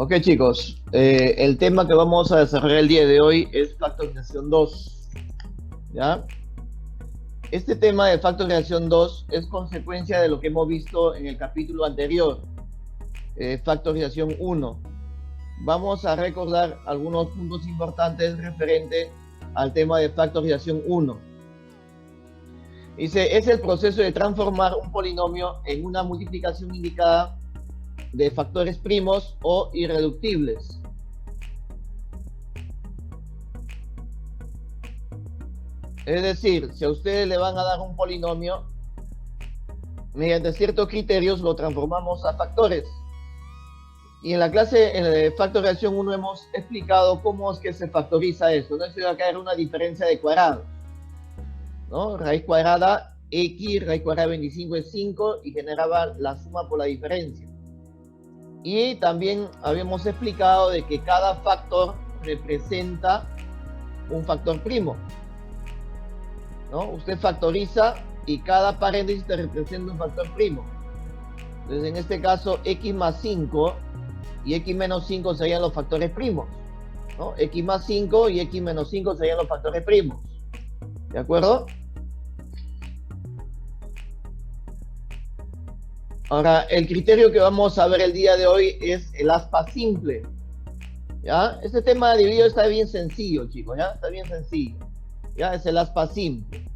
Ok, chicos, el tema que vamos a desarrollar el día de hoy es factorización 2, ¿ya? Este tema de factorización 2 es consecuencia de lo que hemos visto en el capítulo anterior, factorización 1. Vamos a recordar algunos puntos importantes referente al tema de factorización 1. Dice, es el proceso de transformar un polinomio en una multiplicación indicada de factores primos o irreductibles. Es decir, si a ustedes le van a dar un polinomio, mediante ciertos criterios lo transformamos a factores. Y en la clase de factorización 1 hemos explicado cómo es que se factoriza eso. No se va a caer una diferencia de cuadrados, ¿no? Raíz cuadrada x, raíz cuadrada de 25 es 5 y generaba la suma por la diferencia. Y también habíamos explicado de que cada factor representa un factor primo, ¿no? Usted factoriza y cada paréntesis te representa un factor primo. Entonces, en este caso, x más 5 y x menos 5 serían los factores primos, ¿no? X más 5 y x menos 5 serían los factores primos. ¿De acuerdo? Ahora, el criterio que vamos a ver el día de hoy es el aspa simple, ¿ya? Este tema de dividido está bien sencillo, chicos, ¿ya? Está bien sencillo, ¿ya? Es el aspa simple.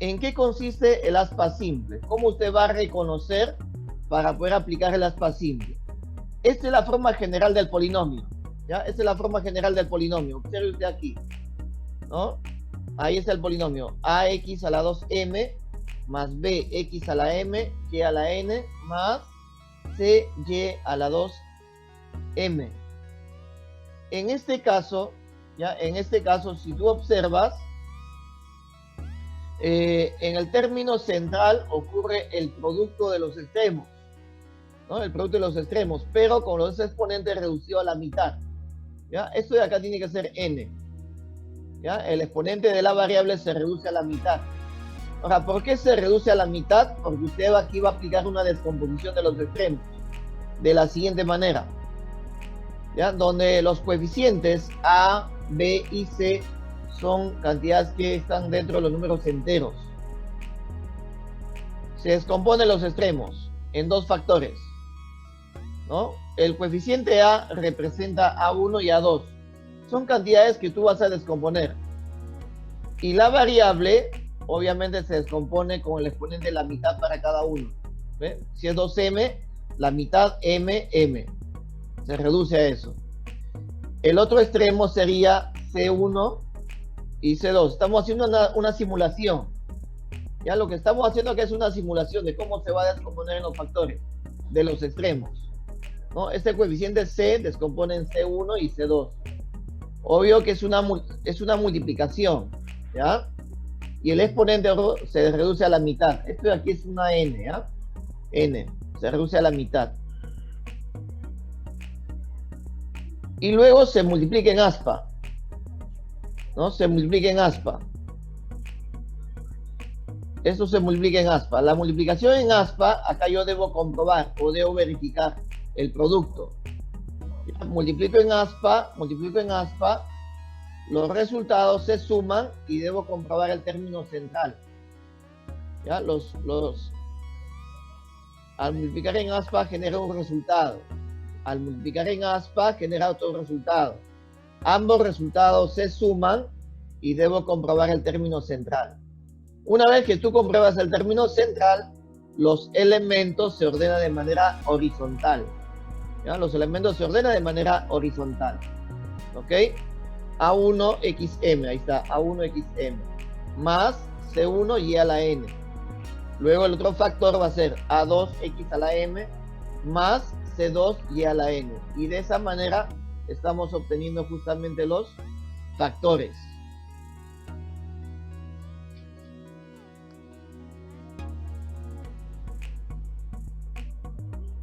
¿En qué consiste el aspa simple? ¿Cómo usted va a reconocer para poder aplicar el aspa simple? Esta es la forma general del polinomio, ¿ya? Esta es la forma general del polinomio. Observe usted aquí, ¿no? Ahí está el polinomio. AX a la 2m más bx a la m, y a la n, más cy a la 2m. En este caso, ¿ya? En este caso, si tú observas, en el término central ocurre el producto de los extremos, ¿no? El producto de los extremos, pero con los exponentes reducido a la mitad, ¿ya? Esto de acá tiene que ser n, ¿ya? El exponente de la variable se reduce a la mitad. Ahora, ¿por qué se reduce a la mitad? Porque usted aquí va a aplicar una descomposición de los extremos de la siguiente manera, ¿ya? Donde los coeficientes a, b y c son cantidades que están dentro de los números enteros. Se descomponen los extremos en dos factores, ¿no? El coeficiente a representa a1 y a2. Son cantidades que tú vas a descomponer. Y la variable obviamente se descompone con el exponente de la mitad para cada uno. ¿Ve? Si es 2m, la mitad m. Se reduce a eso. El otro extremo sería C1 y C2. Estamos haciendo una simulación. Ya lo que estamos haciendo aquí es una simulación de cómo se va a descomponer en los factores de los extremos, ¿no? Este coeficiente C descompone en C1 y C2. Obvio que es una multiplicación, ¿ya? Y el exponente se reduce a la mitad. Esto de aquí es una n, ¿ya? N, se reduce a la mitad. Y luego se multiplica en aspa, ¿no? Se multiplica en aspa. Esto se multiplica en aspa. La multiplicación en aspa, acá yo debo comprobar o debo verificar el producto. ¿Ya? Multiplico en aspa, los resultados se suman y debo comprobar el término central. ¿Ya? Al multiplicar en aspa genera un resultado. Al multiplicar en aspa genera otro resultado. Ambos resultados se suman y debo comprobar el término central. Una vez que tú compruebas el término central, los elementos se ordenan de manera horizontal. ¿Ya? Los elementos se ordenan de manera horizontal. ¿Ok? A1xm, ahí está, A1xm, más C1 y a la n. Luego el otro factor va a ser A2x a la m, más C2 y a la n. Y de esa manera estamos obteniendo justamente los factores.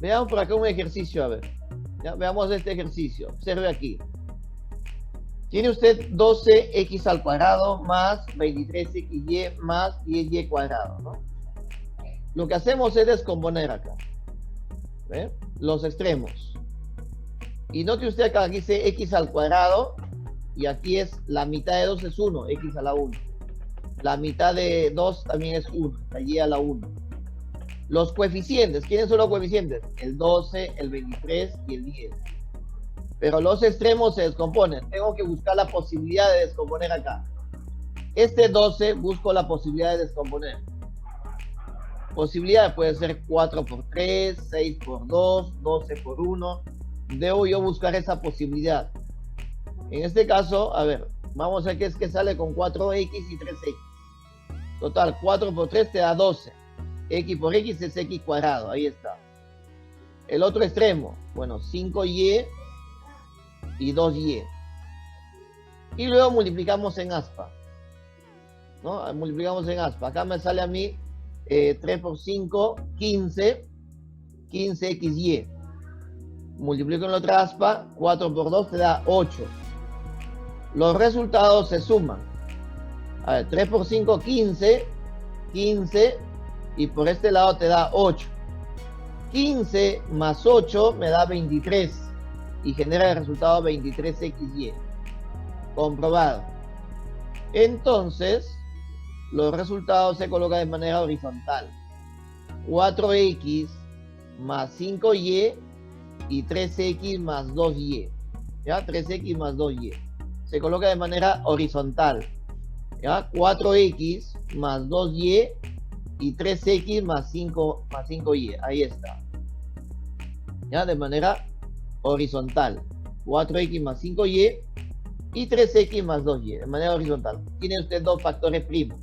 Veamos por acá un ejercicio, a ver. ¿Ya? Veamos este ejercicio. Observe aquí. Tiene usted 12x al cuadrado más 23xy más 10y cuadrado, ¿no? Lo que hacemos es descomponer acá, ¿ve? Los extremos. Y note usted acá, aquí dice x al cuadrado, y aquí es la mitad de 2 es 1, x a la 1. La mitad de 2 también es 1, y a la 1. Los coeficientes, ¿quiénes son los coeficientes? El 12, el 23 y el 10. Pero los extremos se descomponen. Tengo que buscar la posibilidad de descomponer acá. Este 12 busco la posibilidad de descomponer. Posibilidad puede ser 4 por 3, 6 por 2, 12 por 1. Debo yo buscar esa posibilidad. En este caso, a ver, vamos a ver qué es que sale con 4x y 3x. Total, 4 por 3 te da 12. X por x es x cuadrado, ahí está. El otro extremo, bueno, 5y y 2y. Y luego multiplicamos en aspa, ¿no? Multiplicamos en aspa. Acá me sale a mí 3 por 5, 15, 15xy. Multiplico en la otra aspa, 4 por 2 te da 8. Los resultados se suman. A ver, 3 por 5, 15, 15, y por este lado te da 8. 15 más 8 me da 23, y genera el resultado 23xy. Comprobado. Entonces, los resultados se colocan de manera horizontal. 4x más 5y y 3x más 2y. ¿Ya? 3x más 2y. Se coloca de manera horizontal. ¿Ya? 4x más 2y y 3x más 5y. Ahí está. ¿Ya? De manera horizontal. 4x más 5y y 3x más 2y. De manera horizontal. Tiene usted dos factores primos,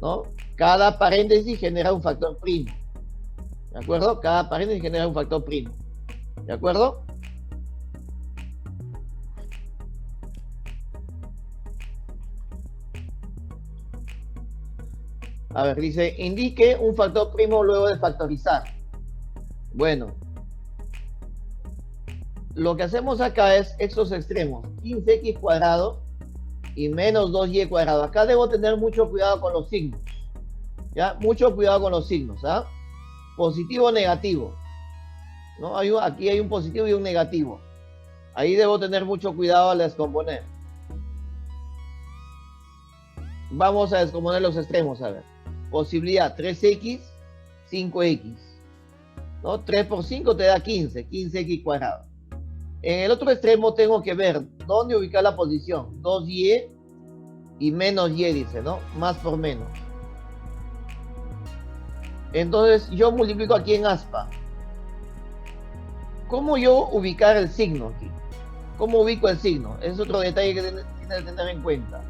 ¿no? Cada paréntesis genera un factor primo. ¿De acuerdo? Cada paréntesis genera un factor primo. ¿De acuerdo? A ver, dice, indique un factor primo luego de factorizar. Bueno, lo que hacemos acá es estos extremos, 15x cuadrado y menos 2y cuadrado. Acá debo tener mucho cuidado con los signos. ¿Ya? Mucho cuidado con los signos. ¿Ah? Positivo o negativo. ¿No? Aquí hay un positivo y un negativo. Ahí debo tener mucho cuidado al descomponer. Vamos a descomponer los extremos, a ver. Posibilidad 3x, 5x. ¿No? 3 por 5 te da 15, 15x cuadrado. En el otro extremo tengo que ver dónde ubicar la posición. 2y y menos y, dice, ¿no? Más por menos. Entonces yo multiplico aquí en aspa. ¿Cómo yo ubicar el signo aquí? ¿Cómo ubico el signo? Es otro detalle que tienes que tener en cuenta.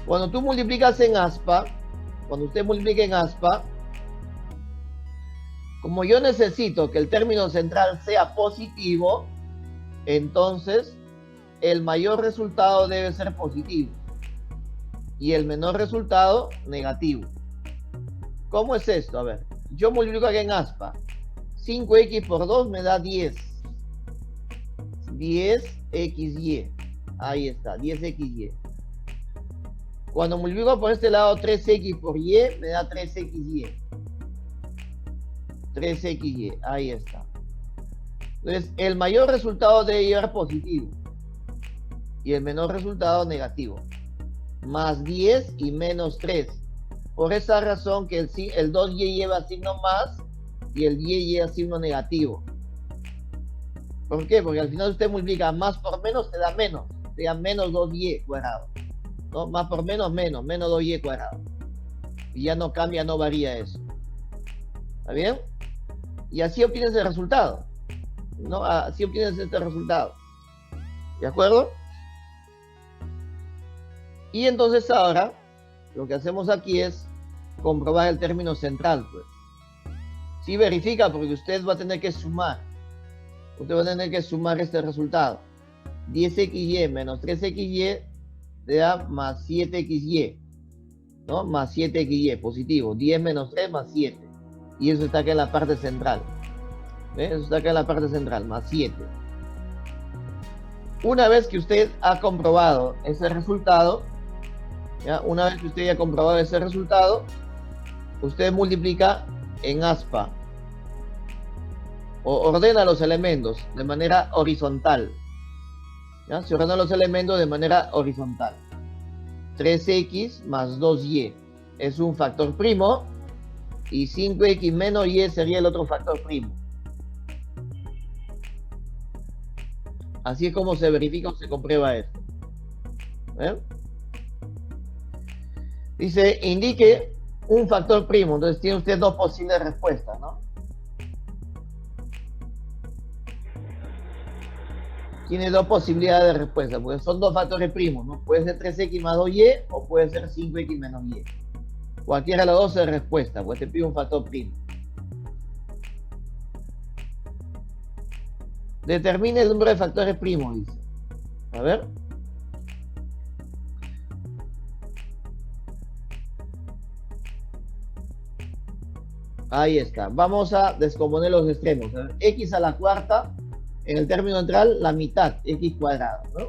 Cuando tú multiplicas en aspa, cuando usted multiplica en aspa, como yo necesito que el término central sea positivo, entonces el mayor resultado debe ser positivo y el menor resultado negativo. ¿Cómo es esto? A ver, yo multiplico aquí en aspa. 5x por 2 me da 10. 10xy. Ahí está, 10xy. Cuando multiplico por este lado 3x por y, me da 3xy. 3xy, ahí está. Entonces, el mayor resultado debe llevar positivo y el menor resultado negativo. Más 10 y menos 3. Por esa razón que el 2y lleva signo más y el y lleva signo negativo. ¿Por qué? Porque al final usted multiplica más por menos, te da menos. Te da menos 2y cuadrado. ¿No? Más por menos, menos 2y cuadrado. Y ya no cambia, no varía eso. ¿Está bien? Y así obtienes el resultado. ¿No? Así obtienes este resultado. ¿De acuerdo? Y entonces ahora lo que hacemos aquí es comprobar el término central, pues. Si verifica, porque usted va a tener que sumar. Usted va a tener que sumar este resultado. 10xy menos 3xy te da más 7xy. ¿No? Más 7xy, positivo. 10 menos 3 más 7. Y eso está acá en la parte central. ¿Ves? Eso está acá en la parte central, más 7. Una vez que usted ha comprobado ese resultado, ¿ya? Una vez que usted haya comprobado ese resultado, usted multiplica en aspa. ordena los elementos de manera horizontal. ¿Ya? Se ordenan los elementos de manera horizontal. 3x más 2y es un factor primo y 5x menos y sería el otro factor primo. Así es como se verifica o se comprueba esto. ¿Eh? Dice, indique un factor primo. Entonces tiene usted dos posibles respuestas, ¿no? Tiene dos posibilidades de respuesta, porque son dos factores primos, ¿no? Puede ser 3x más 2y o puede ser 5x menos y. Cualquiera de las dos es respuesta, pues te pide un factor primo. Determine el número de factores primos, dice. A ver. Ahí está. Vamos a descomponer los extremos. A ver, x a la cuarta, en el término central, la mitad, x cuadrado, ¿no?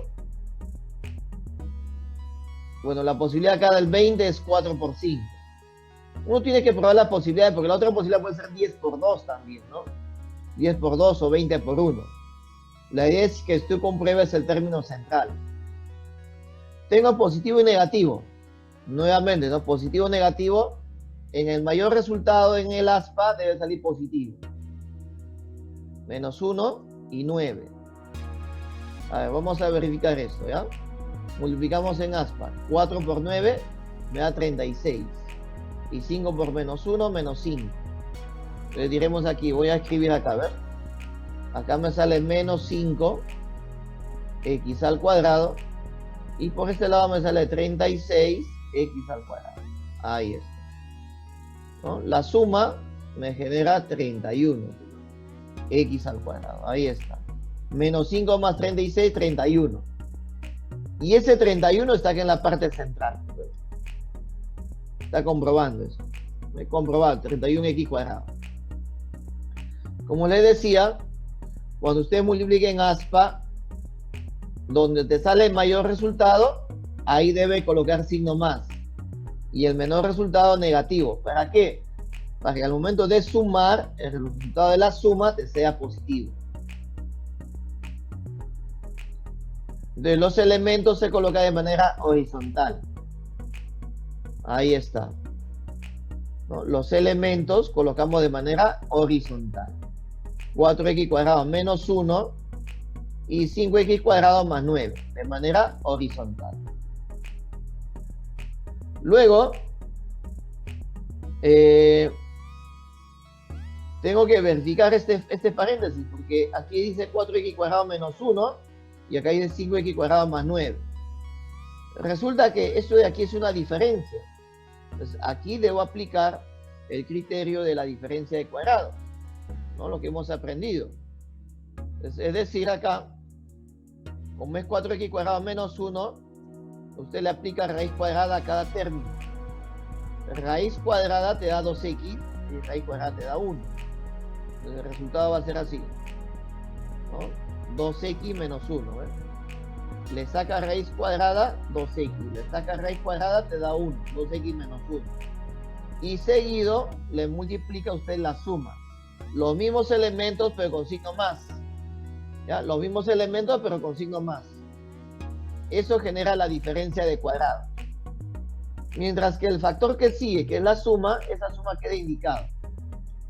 Bueno, la posibilidad acá del 20 es 4 por 5. Uno tiene que probar las posibilidades, porque la otra posibilidad puede ser 10 por 2 también, ¿no? 10 por 2 o 20 por 1. La idea es que tú compruebes el término central. Tengo positivo y negativo. Nuevamente, ¿no? Positivo y negativo. En el mayor resultado en el aspa debe salir positivo. Menos 1 y 9. A ver, vamos a verificar esto, ¿ya? Multiplicamos en aspa. 4 por 9 me da 36. Y 5 por menos 1, menos 5. Le diremos aquí, voy a escribir acá, a ver. Acá me sale menos 5 x al cuadrado. Y por este lado me sale 36 x al cuadrado. Ahí está, ¿no? La suma me genera 31 x al cuadrado. Ahí está. Menos 5 más 36, 31. Y ese 31 está aquí en la parte central. Está comprobando eso. Me he comprobado, 31x cuadrado. Como les decía, cuando usted multiplique en aspa, donde te sale el mayor resultado, ahí debe colocar signo más. Y el menor resultado negativo. ¿Para qué? Para que al momento de sumar, el resultado de la suma te sea positivo. Entonces los elementos se colocan de manera horizontal. Ahí está, ¿no? Los elementos colocamos de manera horizontal. 4x cuadrado menos 1 y 5x cuadrado más 9, de manera horizontal. Luego, tengo que verificar este paréntesis, porque aquí dice 4x cuadrado menos 1 y acá dice 5x cuadrado más 9. Resulta que esto de aquí es una diferencia. Entonces aquí debo aplicar el criterio de la diferencia de cuadrado, ¿no? Lo que hemos aprendido. Es decir, acá, como es 4x cuadrado menos 1, usted le aplica raíz cuadrada a cada término. Raíz cuadrada te da 2x y raíz cuadrada te da 1. Entonces el resultado va a ser así, ¿no? 2x menos 1, ¿eh? Le saca raíz cuadrada, 2x. Le saca raíz cuadrada, te da 1. 2x menos 1. Y seguido, le multiplica usted la suma. Los mismos elementos, pero con signo más. ¿Ya? Los mismos elementos, pero con signo más. Eso genera la diferencia de cuadrado. Mientras que el factor que sigue, que es la suma, esa suma queda indicado.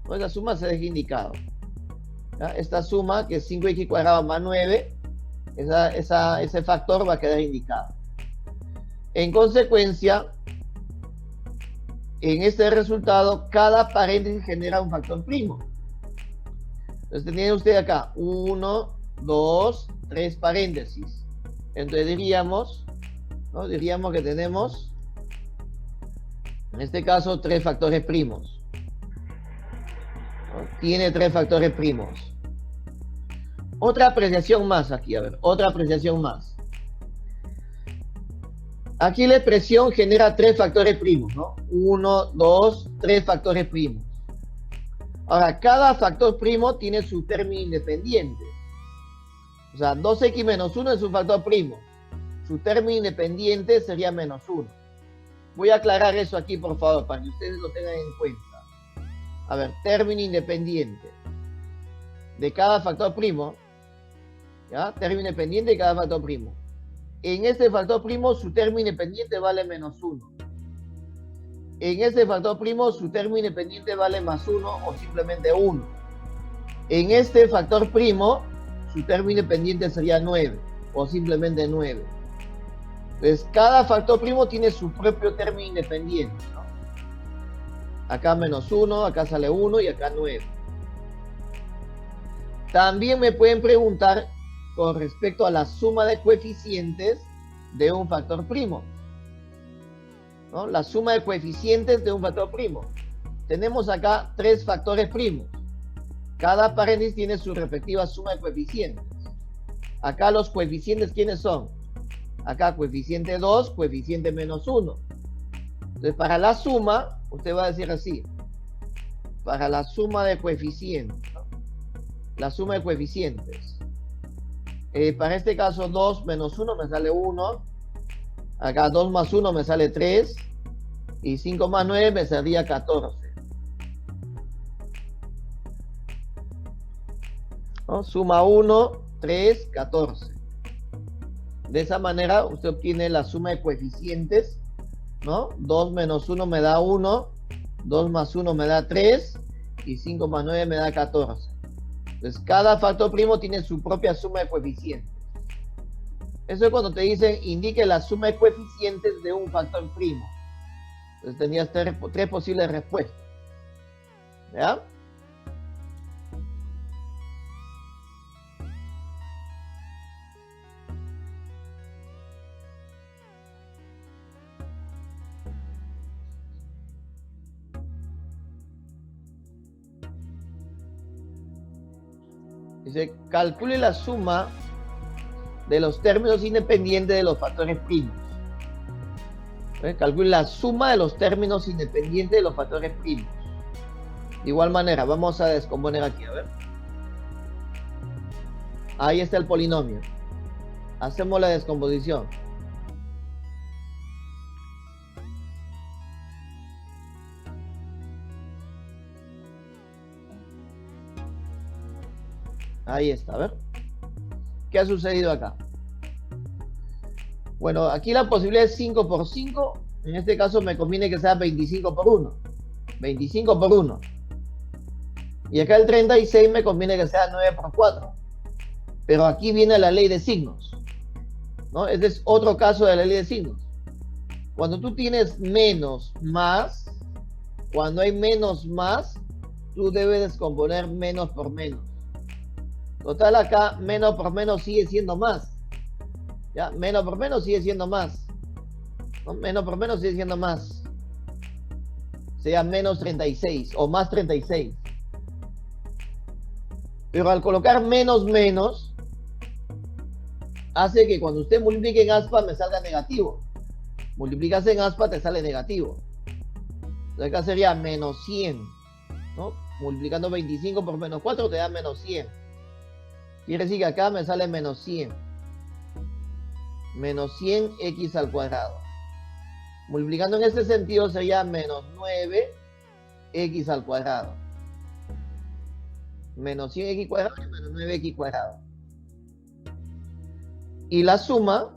¿No? Esa suma se deja indicado. ¿Ya? Esta suma, que es 5x cuadrado más 9, ese factor va a quedar indicado. En consecuencia, en este resultado, cada paréntesis genera un factor primo. Entonces tiene usted acá 1, 2, 3 paréntesis. Entonces diríamos, ¿no? Diríamos que tenemos, en este caso, 3 factores primos, ¿no? Tiene 3 factores primos. Otra apreciación más aquí, a ver, otra apreciación más. Aquí la expresión genera 3 factores primos, ¿no? 1, 2, 3 factores primos. Ahora, cada factor primo tiene su término independiente. O sea, 2x menos 1 es un factor primo. Su término independiente sería menos 1. Voy a aclarar eso aquí, por favor, para que ustedes lo tengan en cuenta. A ver, término independiente. de cada factor primo, ¿ya? Término independiente de cada factor primo. En este factor primo su término independiente vale menos 1. En este factor primo su término independiente vale más 1 o simplemente 1. En este factor primo su término independiente sería 9 o simplemente 9. Entonces cada factor primo tiene su propio término independiente, ¿no? Acá menos 1, acá sale 1 y acá 9. También me pueden preguntar con respecto a la suma de coeficientes de un factor primo, ¿no? La suma de coeficientes de un factor primo. Tenemos acá 3 factores primos. Cada paréntesis tiene su respectiva suma de coeficientes. Acá los coeficientes, ¿quiénes son? Acá coeficiente 2, coeficiente menos 1. Entonces, para la suma, usted va a decir así. Para la suma de coeficientes, ¿no? La suma de coeficientes. Para este caso, 2 menos 1 me sale 1. Acá 2 más 1 me sale 3. Y 5 más 9 me saldría 14. ¿No? Suma 1, 3, 14. De esa manera usted obtiene la suma de coeficientes, ¿no? 2 menos 1 me da 1, 2 más 1 me da 3 y 5 más 9 me da 14. Entonces cada factor primo tiene su propia suma de coeficientes. Eso es cuando te dicen indique la suma de coeficientes de un factor primo. Entonces tenías tres posibles respuestas. ¿Ya? Dice, calcule la suma de los términos independientes de los factores primos. Calcule la suma de los términos independientes de los factores primos. De igual manera, vamos a descomponer aquí, a ver. Ahí está el polinomio. Hacemos la descomposición. Ahí está, a ver. ¿Qué ha sucedido acá? Bueno, aquí la posibilidad es 5 por 5. En este caso me conviene que sea 25 por 1. 25 por 1. Y acá el 36 me conviene que sea 9 por 4. Pero aquí viene la ley de signos, ¿no? Este es otro caso de la ley de signos. Cuando tú tienes menos más, cuando hay menos más, tú debes descomponer menos por menos. Total, acá menos por menos sigue siendo más. ¿Ya? Menos por menos sigue siendo más. ¿No? Menos por menos sigue siendo más. Sería menos 36 o más 36. Pero al colocar menos menos, hace que cuando usted multiplique en aspa me salga negativo. Multiplicas en aspa te sale negativo. Entonces acá sería menos 100. ¿No? Multiplicando 25 por menos 4 te da menos 100. Quiere decir que acá me sale menos 100. Menos 100x al cuadrado. Multiplicando en este sentido sería menos 9x al cuadrado. Menos 100x cuadrado y menos 9x cuadrado. Y la suma,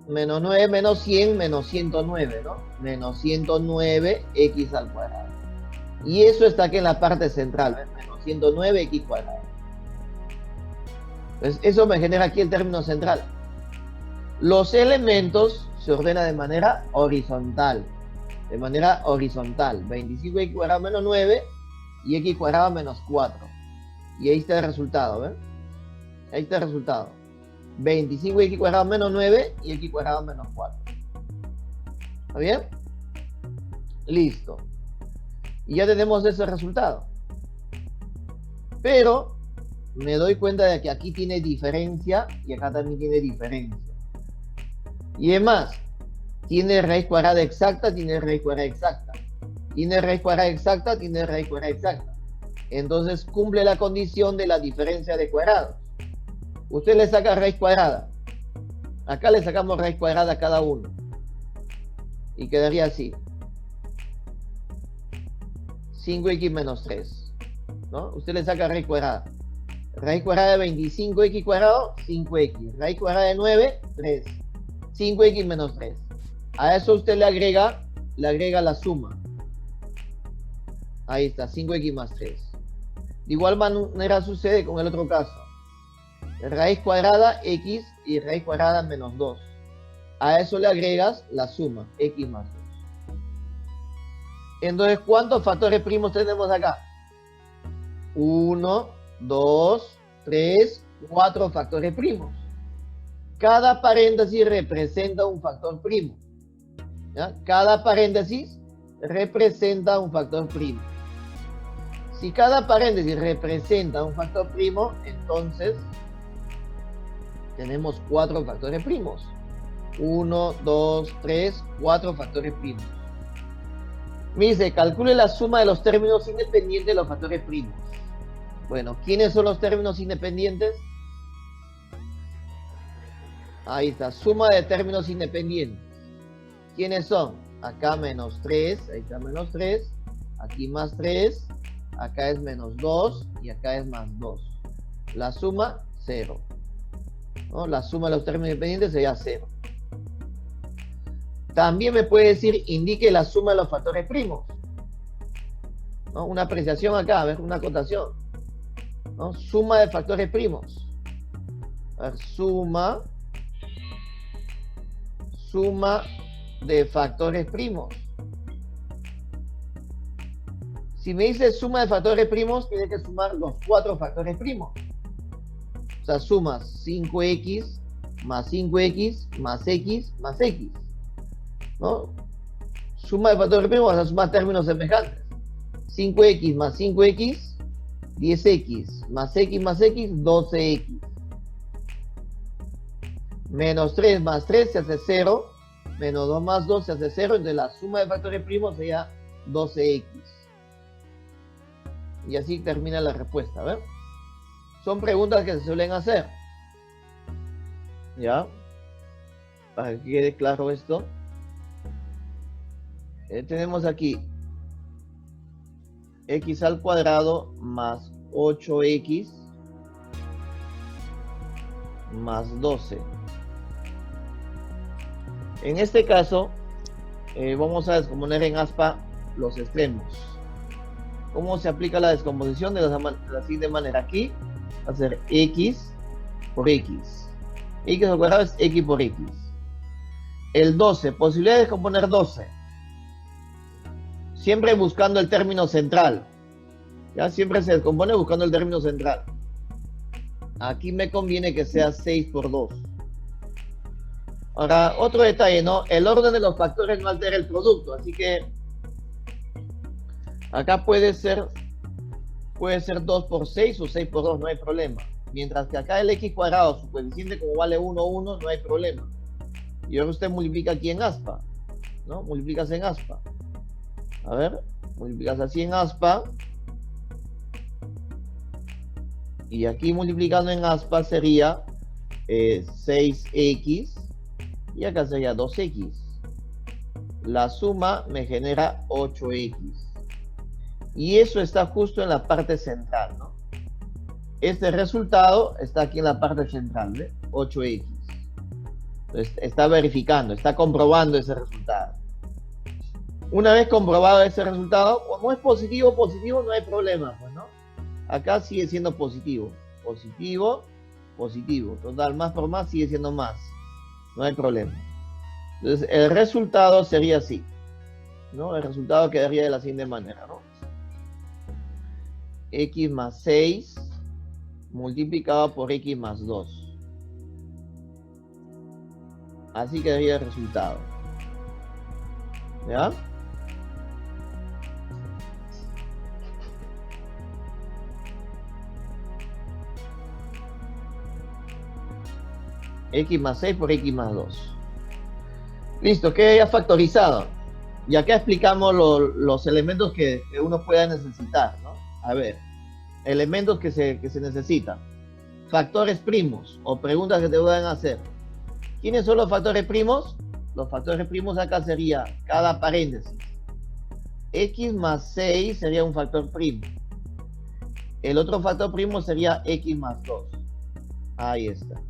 menos 9 menos 100, menos 109, ¿no? Menos 109x al cuadrado. Y eso está aquí en la parte central, ¿ves? Menos 109x cuadrado. Pues eso me genera aquí el término central. Los elementos se ordenan de manera horizontal. De manera horizontal. 25x cuadrado menos 9 y x cuadrado menos 4. Y ahí está el resultado, ¿ven? Ahí está el resultado. 25x cuadrado menos 9 y x cuadrado menos 4. ¿Está bien? Listo. Y ya tenemos ese resultado. Pero me doy cuenta de que aquí tiene diferencia y acá también tiene diferencia. Y es más, tiene raíz cuadrada exacta, tiene raíz cuadrada exacta. Tiene raíz cuadrada exacta, tiene raíz cuadrada exacta. Entonces cumple la condición de la diferencia de cuadrados. Usted le saca raíz cuadrada. Acá le sacamos raíz cuadrada a cada uno. Y quedaría así. 5x menos 3. ¿No? Usted le saca raíz cuadrada. Raíz cuadrada de 25x cuadrado, 5x. Raíz cuadrada de 9, 3. 5x menos 3. A eso usted le agrega la suma. Ahí está, 5x más 3. De igual manera sucede con el otro caso. Raíz cuadrada x y raíz cuadrada menos 2. A eso le agregas la suma, x más 2. Entonces, ¿cuántos factores primos tenemos acá? 1, 2, 3, 4 factores primos. Cada paréntesis representa un factor primo. ¿Ya? Cada paréntesis representa un factor primo. Si cada paréntesis representa un factor primo, entonces tenemos 4 factores primos. 1, 2, 3, 4 factores primos. Me dice, calcule la suma de los términos independientes de los factores primos. Bueno, ¿quiénes son los términos independientes? Ahí está, suma de términos independientes. ¿Quiénes son? Acá menos 3, ahí está menos 3, aquí más 3, acá es menos 2 y acá es más 2. La suma, 0. ¿No? La suma de los términos independientes sería 0. También me puede decir, indique la suma de los factores primos. ¿No? Una apreciación acá, a ver, una acotación. ¿No? Suma de factores primos. A ver, suma de factores primos. Si me dice suma de factores primos, tiene que sumar los 4 factores primos. O sea, sumas 5x más 5x más x más x. ¿No? Suma de factores primos, vas a sumar términos semejantes. 5x más 5x, 10x más x más x, 12x. Menos 3 más 3 se hace 0. Menos 2 más 2 se hace 0. Entonces la suma de factores primos sería 12x. Y así termina la respuesta. ¿Ver? Son preguntas que se suelen hacer. ¿Ya? Para que quede claro esto. Tenemos aquí x al cuadrado más 8x más 12. En este caso, vamos a descomponer en aspa los extremos. ¿Cómo se aplica la descomposición? De la siguiente manera. Aquí va a ser x por x. X al cuadrado es x por x. El 12, posibilidad de descomponer 12. Siempre buscando el término central. ¿Ya? Siempre se descompone buscando el término central. Aquí me conviene que sea 6 por 2. Ahora, otro detalle, ¿no? El orden de los factores no altera el producto, así que acá puede ser 2 por 6 o 6 por 2, no hay problema. Mientras que acá el x cuadrado, su coeficiente como vale 1, 1, no hay problema. Y ahora usted multiplica aquí en aspa, ¿no? Multiplicas en aspa. A ver, multiplicas así en aspa. Y aquí multiplicando en aspa sería 6x. Y acá sería 2x. La suma me genera 8x. Y eso está justo en la parte central, ¿no? Este resultado está aquí en la parte central, ¿ve? 8x. Entonces está verificando, está comprobando ese resultado. Una vez comprobado ese resultado, como es positivo, no hay problema, pues, ¿no? Acá sigue siendo positivo. Positivo, positivo. Total, más por más sigue siendo más. No hay problema. Entonces, el resultado sería así, ¿no? El resultado quedaría de la siguiente manera, ¿no? X más 6 multiplicado por X más 2. Así quedaría el resultado. ¿Ya? X más 6 por X más 2. Listo, queda ya factorizado. Y acá explicamos los elementos que uno pueda necesitar, ¿no? A ver, elementos que se necesitan. Factores primos o preguntas que te puedan hacer. ¿Quiénes son los factores primos? Los factores primos acá sería cada paréntesis. X más 6 sería un factor primo. el otro factor primo sería x más 2. Ahí está,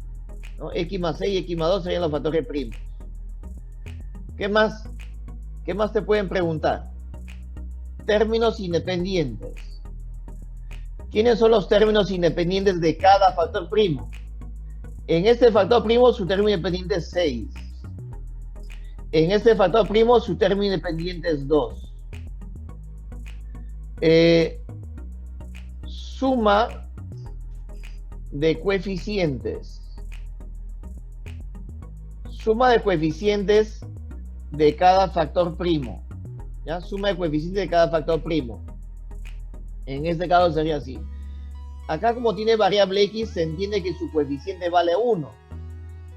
¿no? X más 6 y x más 2 serían los factores primos. ¿Qué más? ¿Qué más te pueden preguntar? Términos independientes. ¿Quiénes son los términos independientes de cada factor primo? En este factor primo su término independiente es 6. En este factor primo su término independiente es 2. Suma de coeficientes. Suma de coeficientes de cada factor primo. ¿Ya? Suma de coeficientes de cada factor primo. En este caso sería así. Acá como tiene variable x, se entiende que su coeficiente vale 1.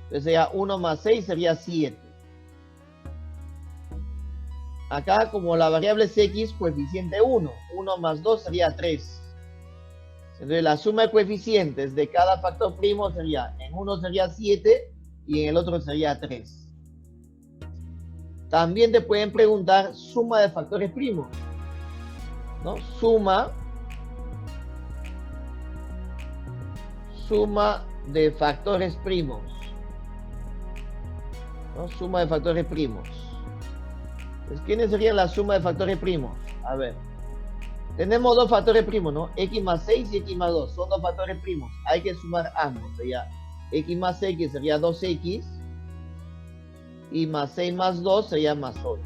Entonces sería 1 más 6 sería 7. Acá como la variable es x, coeficiente 1. 1 más 2 sería 3. Entonces la suma de coeficientes de cada factor primo sería, en uno sería 7 y en el otro sería 3. También te pueden preguntar suma de factores primos, ¿no? Suma de factores primos, ¿no? Suma de factores primos. Entonces, ¿quiénes serían la suma de factores primos? A ver, tenemos dos factores primos, ¿no? X más 6 y x más 2, son dos factores primos, hay que sumar ambos, sería x más x sería 2x, y más 6 más 2 sería más 8.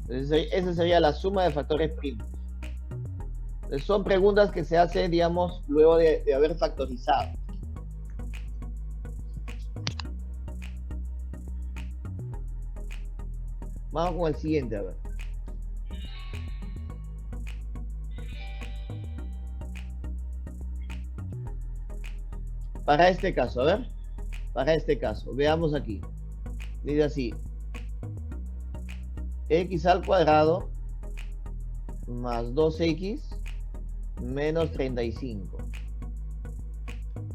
Entonces, esa sería la suma de factores primos. Entonces, son preguntas que se hacen, digamos, luego de haber factorizado. Vamos con el siguiente, a ver. Para este caso, a ver. Para este caso, veamos aquí. Dice así. X al cuadrado más 2x menos 35.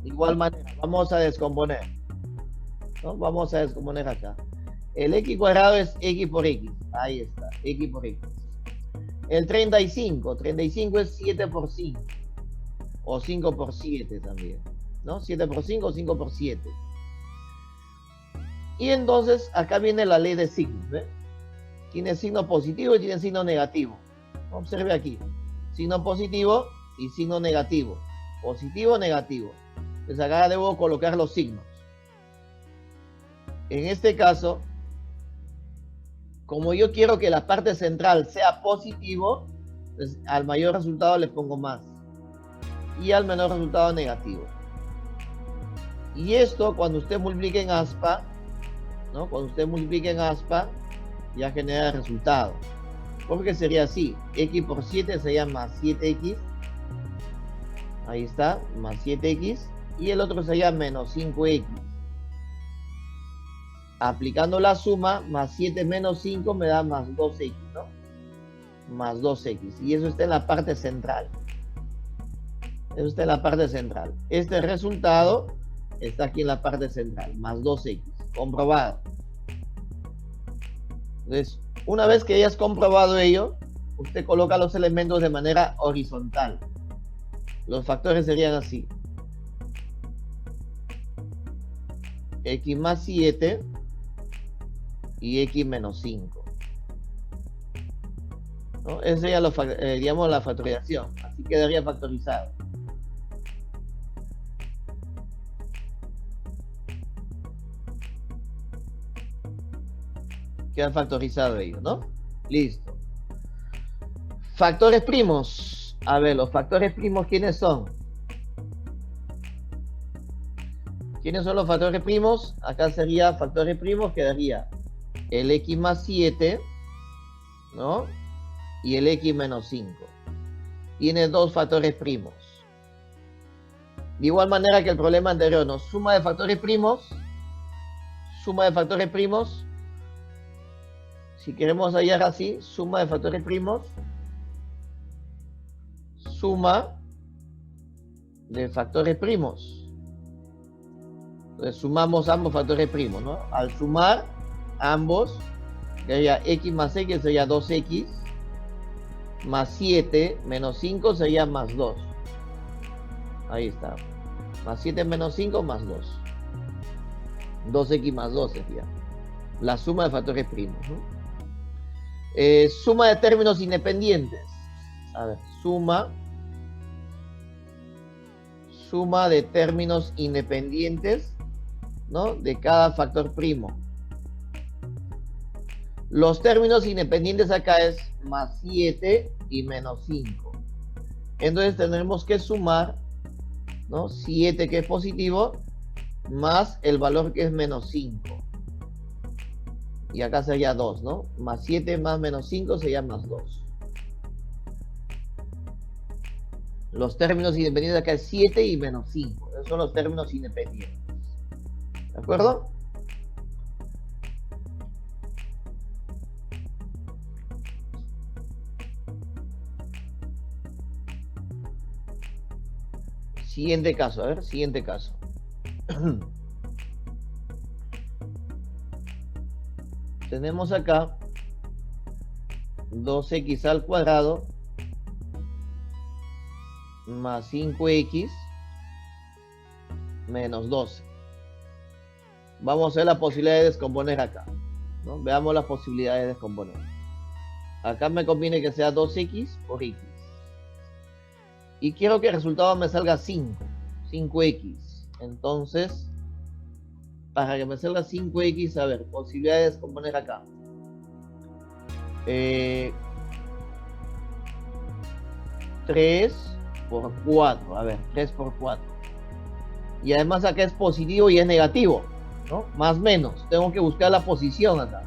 De igual manera, vamos a descomponer, ¿no? Vamos a descomponer acá. El x cuadrado es x por x. Ahí está, x por x. El 35 es 7 por 5. O 5 por 7 también, ¿no? 7 por 5 o 5 por 7. Y entonces acá viene la ley de signos, ¿ve? Tiene signo positivo y tiene signo negativo. Observe aquí. Signo positivo y signo negativo. Positivo, negativo. Entonces acá debo colocar los signos. En este caso, como yo quiero que la parte central sea positivo, pues al mayor resultado le pongo más. Y al menor resultado negativo. Y esto cuando usted multiplique en aspa, ¿no? Cuando usted multiplique en aspa, ya genera el resultado. Porque sería así. X por 7 sería más 7x. Ahí está, más 7x. Y el otro sería menos 5x. Aplicando la suma, más 7 menos 5 me da más 2x, ¿no? Más 2x. Y eso está en la parte central. Eso está en la parte central. Este resultado está aquí en la parte central. Más 2x. Comprobado. Entonces, una vez que hayas comprobado ello, usted coloca los elementos de manera horizontal. Los factores serían así. X más 7 y x menos 5. ¿No? Esa sería digamos, la factorización. Así quedaría factorizado. Queda factorizado ello, ¿no? Listo. Factores primos. A ver, los factores primos, ¿quiénes son? ¿Quiénes son los factores primos? Acá sería factores primos, quedaría el x más 7, ¿no? Y el x menos 5. Tiene dos factores primos. De igual manera que el problema anterior, ¿no? Suma de factores primos. Suma de factores primos. Si queremos hallar así, suma de factores primos. Suma de factores primos. Entonces sumamos ambos factores primos, ¿no? Al sumar ambos, sería x más x sería 2x. más 7 menos 5 sería más 2. Ahí está. Más 7 menos 5 más 2. 2x más 2 sería la suma de factores primos, ¿no? Suma de términos independientes. A ver, suma de términos independientes, ¿no? De cada factor primo. Los términos independientes acá es más 7 y menos 5. Entonces tendremos que sumar, ¿no? 7 que es positivo más el valor que es menos 5. Y acá sería 2, ¿no? Más 7 más menos 5 sería más 2. Los términos independientes acá es 7 y menos 5. Esos son los términos independientes. ¿De acuerdo? Siguiente caso, a ver, siguiente caso. Tenemos acá 2x al cuadrado más 5x menos 12. Vamos a ver la posibilidad de descomponer acá, ¿no? Veamos las posibilidades de descomponer. Acá me conviene que sea 2x por x. Y quiero que el resultado me salga 5x. Entonces, para que me salga 5x, a ver, posibilidad de descomponer acá. 3 por 4, a ver, 3 por 4. Y además acá es positivo y es negativo, ¿no? Más menos, tengo que buscar la posición acá.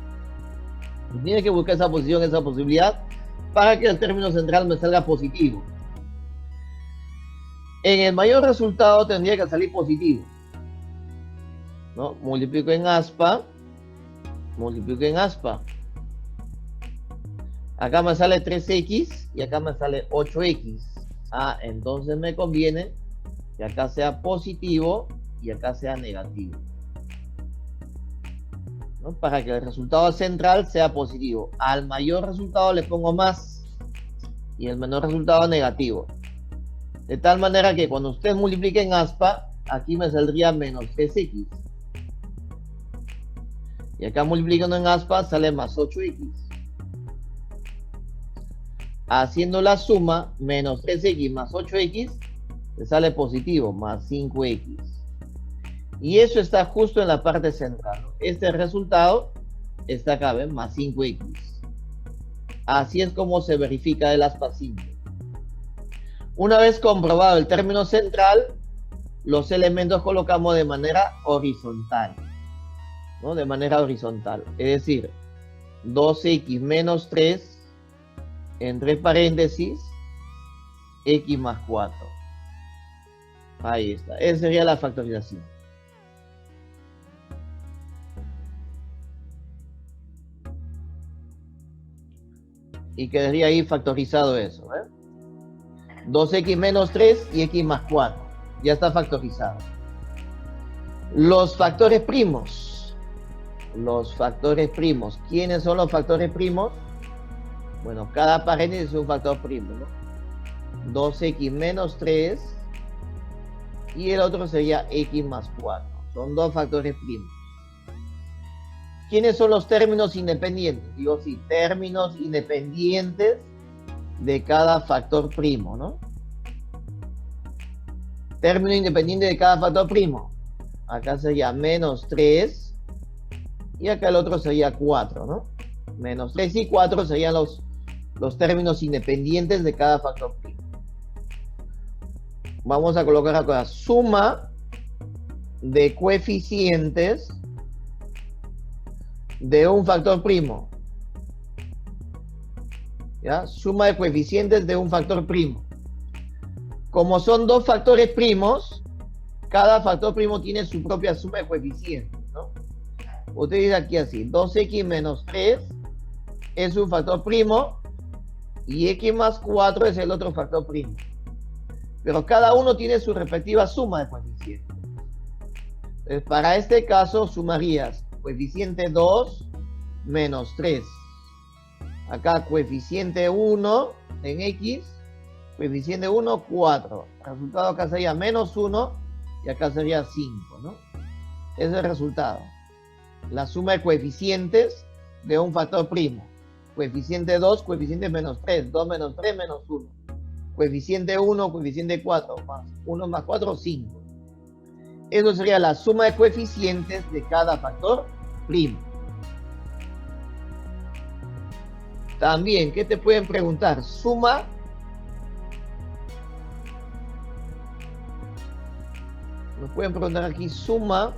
Y tiene que buscar esa posición, esa posibilidad, para que el término central me salga positivo. En el mayor resultado tendría que salir positivo, ¿no? Multiplico en aspa. Acá me sale 3x y acá me sale 8x. Ah, entonces me conviene que acá sea positivo y acá sea negativo, ¿no? Para que el resultado central sea positivo. Al mayor resultado le pongo más y el menor resultado negativo. De tal manera que cuando usted multiplique en aspa, aquí me saldría menos 3x. Y acá multiplicando en aspa sale más 8x. Haciendo la suma, menos 3x más 8x, le sale positivo, más 5x. Y eso está justo en la parte central, ¿no? Este resultado está acá, ¿ven? Más 5x. Así es como se verifica el aspa simple. Una vez comprobado el término central, los elementos colocamos de manera horizontal, ¿no? De manera horizontal. Es decir, 2x menos 3, entre paréntesis, x más 4. Ahí está. Esa sería la factorización. Y quedaría ahí factorizado eso, ¿eh? 2x menos 3 y x más 4. Ya está factorizado. Los factores primos. ¿Quiénes son los factores primos? Bueno, cada paréntesis es un factor primo, ¿no? 2x menos 3 y el otro sería x más 4. Son dos factores primos. ¿Quiénes son los términos independientes? Digo, sí, términos independientes de cada factor primo, ¿no? Término independiente de cada factor primo. Acá sería menos 3 y acá el otro sería 4, ¿no? Menos 3 y 4 serían los términos independientes de cada factor primo. Vamos a colocar acá suma de coeficientes de un factor primo. ¿Ya? Suma de coeficientes de un factor primo. Como son dos factores primos, cada factor primo tiene su propia suma de coeficientes, ¿no? Usted dice aquí así, 2x menos 3 es un factor primo y x más 4 es el otro factor primo. Pero cada uno tiene su respectiva suma de coeficientes. Entonces, para este caso sumarías coeficiente 2 menos 3. Acá coeficiente 1 en X, coeficiente 1, 4. El resultado acá sería menos 1 y acá sería 5, ¿no? Ese es el resultado. La suma de coeficientes de un factor primo. Coeficiente 2, coeficiente menos 3. 2 menos 3, menos 1. Coeficiente 1, coeficiente 4. Más 1 más 4, 5. Eso sería la suma de coeficientes de cada factor primo. También, ¿qué te pueden preguntar? Suma. Nos pueden preguntar aquí suma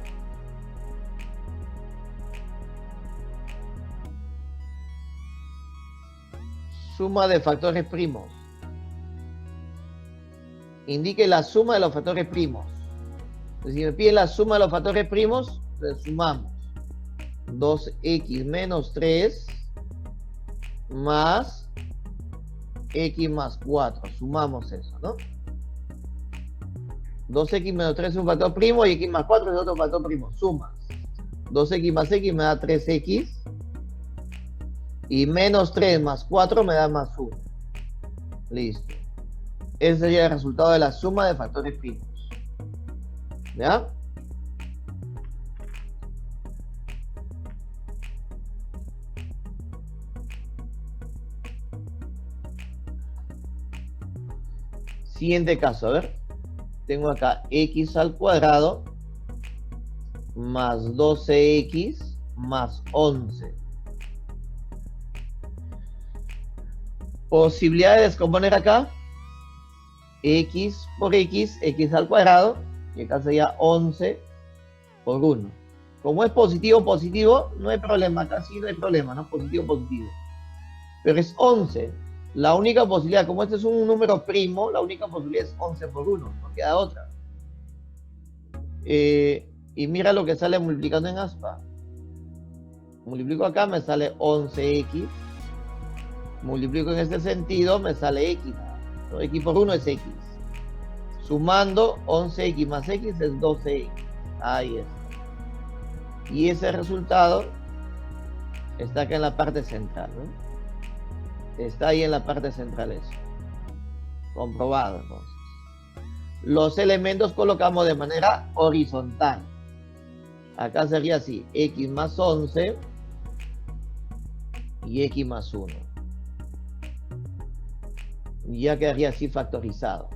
de factores primos. Indique la suma de los factores primos. Entonces, si me piden la suma de los factores primos, pues sumamos 2x menos 3 más x más 4. Sumamos eso, ¿no? 2x menos 3 es un factor primo y x más 4 es otro factor primo. Sumas. 2x más x me da 3x. Y menos 3 más 4 me da más 1. Listo. Ese sería el resultado de la suma de factores primos. ¿Ya? Siguiente caso, a ver. Tengo acá x al cuadrado más 12x más 11. Posibilidad de descomponer acá. X por x, x al cuadrado. Y acá sería 11 por 1. Como es positivo, positivo, no hay problema. Acá sí no hay problema, ¿no? Positivo, positivo. Pero es 11. La única posibilidad, como este es un número primo, la única posibilidad es 11 por 1. No queda otra. Y mira lo que sale multiplicando en aspa. Multiplico acá, me sale 11x. Multiplico en este sentido, me sale x. ¿No? X por 1 es x. Sumando 11x más x es 12x. Ahí está. Y ese resultado está acá en la parte central, ¿no? Está ahí en la parte central eso. Comprobado, entonces. Los elementos colocamos de manera horizontal. Acá sería así. X más 11 y x más 1. Y ya quedaría así factorizado.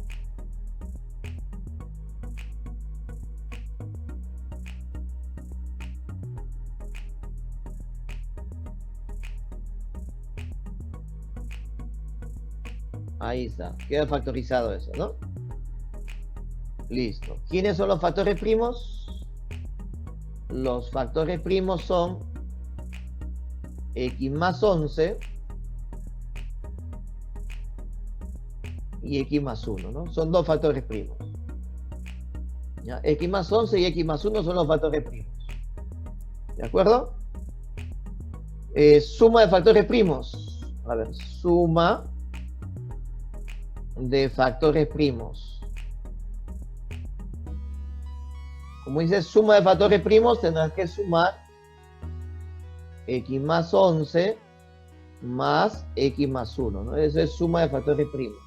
Ahí está, queda factorizado eso, ¿no? Listo. ¿Quiénes son los factores primos? Los factores primos son x más 11 y x más 1, ¿no? Son dos factores primos. ¿Ya? X más 11 y x más 1 son los factores primos. ¿De acuerdo? Suma de factores primos. A ver, suma de factores primos. Como dice suma de factores primos, tendrás que sumar x más 11 más x más 1, ¿no? Eso es suma de factores primos.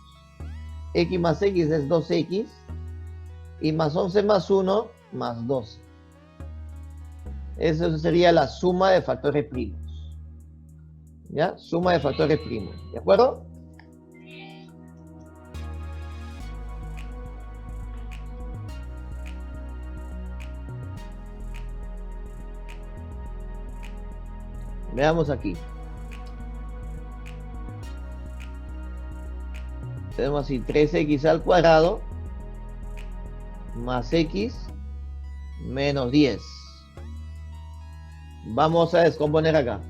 X más x es 2x y más 11 más 1 más 12. Eso sería la suma de factores primos. ¿Ya? Suma de factores primos. ¿De acuerdo? Veamos aquí. Tenemos así 3x al cuadrado más x menos 10. Vamos a descomponer acá.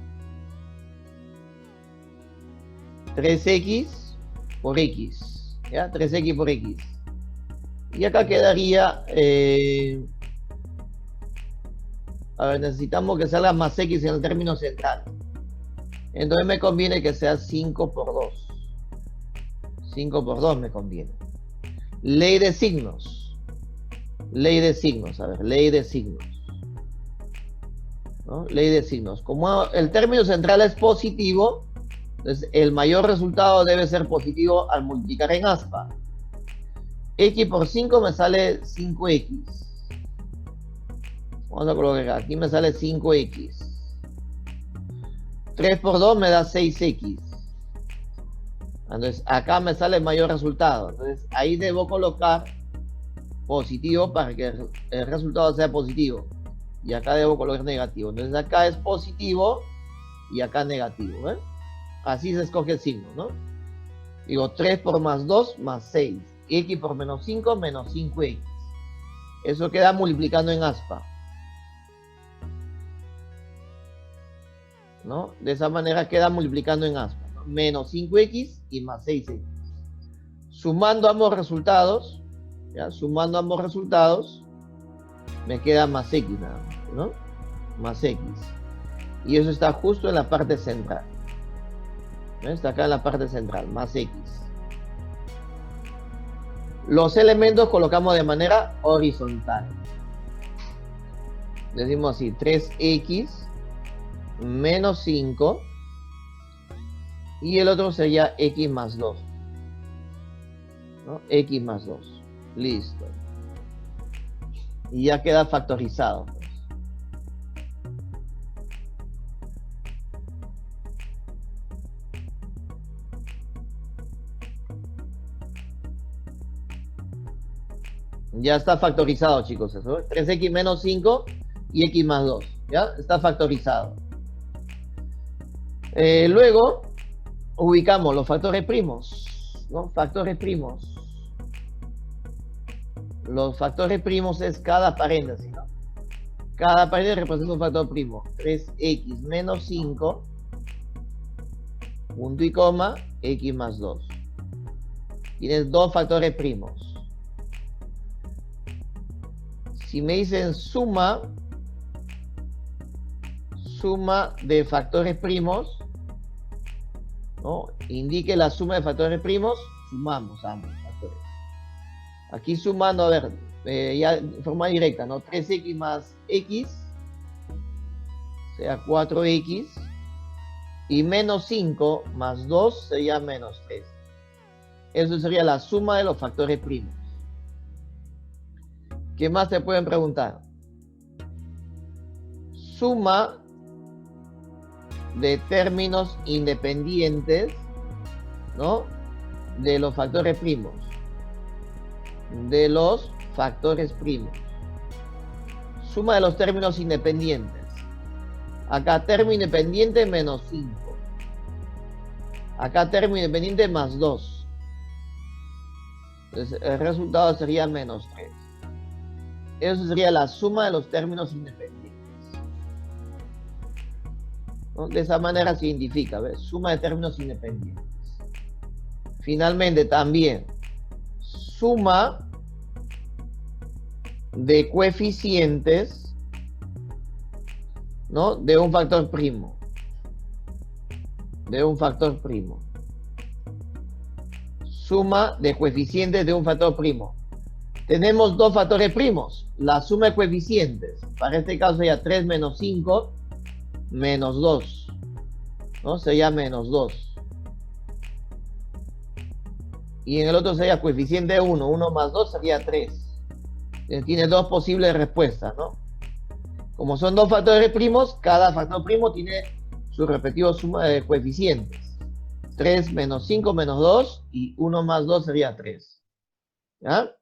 3x por x. ¿Ya? 3x por x. Y acá quedaría... a ver, necesitamos que salga más x en el término central. Entonces me conviene que sea 5 por 2. 5 por 2 me conviene. Ley de signos. Ley de signos, a ver, ley de signos. ¿No? Ley de signos. Como el término central es positivo, Entonces, el mayor resultado debe ser positivo al multiplicar en aspa. X por 5 me sale 5x. Vamos a colocar acá. Aquí me sale 5x. 3 por 2 me da 6x. Entonces, acá me sale el mayor resultado. Entonces, ahí debo colocar positivo para que el resultado sea positivo. Y acá debo colocar negativo. Entonces, acá es positivo y acá negativo. ¿Eh? Así se escoge el signo, ¿no? Digo, 3 por más 2 más 6. X por menos 5 menos 5x. Eso queda multiplicando en aspa, ¿no? De esa manera queda multiplicando en aspa, ¿no? Menos 5x y más 6x. Sumando ambos resultados, ¿ya? Sumando ambos resultados, me queda más x nada más, ¿no? Más x. Y eso está justo en la parte central. ¿No? Está acá en la parte central, más x. Los elementos colocamos de manera horizontal. Decimos así, 3x menos 5 y el otro sería x más 2, ¿no? X más 2. Listo. Y ya queda factorizado. Pues. Ya está factorizado, chicos, eso. 3x menos 5 y x más 2. ¿Ya? Está factorizado. Luego, ubicamos los factores primos, ¿no? Factores primos. Los factores primos es cada paréntesis, ¿no? Cada paréntesis representa un factor primo. 3x menos 5, punto y coma, x más 2. Tienes dos factores primos. Si me dicen suma de factores primos, ¿no? Indique la suma de factores primos, sumamos ambos factores. Aquí sumando, a ver, ya de forma directa, ¿no? 3x más x, sea 4x, y menos 5 más 2 sería menos 3. Eso sería la suma de los factores primos. ¿Qué más te pueden preguntar? Suma de términos independientes, ¿no? De los factores primos. De los factores primos. Suma de los términos independientes. Acá término independiente menos 5. Acá término independiente más 2. Entonces el resultado sería menos 3. Eso sería la suma de los términos independientes. ¿No? De esa manera se identifica, ¿ves? Suma de términos independientes. Finalmente también, suma de coeficientes, ¿no? De un factor primo. De un factor primo. Suma de coeficientes de un factor primo. Tenemos dos factores primos. La suma de coeficientes. Para este caso sería 3 menos 5 menos 2. ¿No? Sería menos 2. Y en el otro sería coeficiente 1. 1 más 2 sería 3. Tiene dos posibles respuestas, ¿no? Como son dos factores primos, cada factor primo tiene su respectivo suma de coeficientes. 3 menos 5 menos 2 y 1 más 2 sería 3. ¿Ya?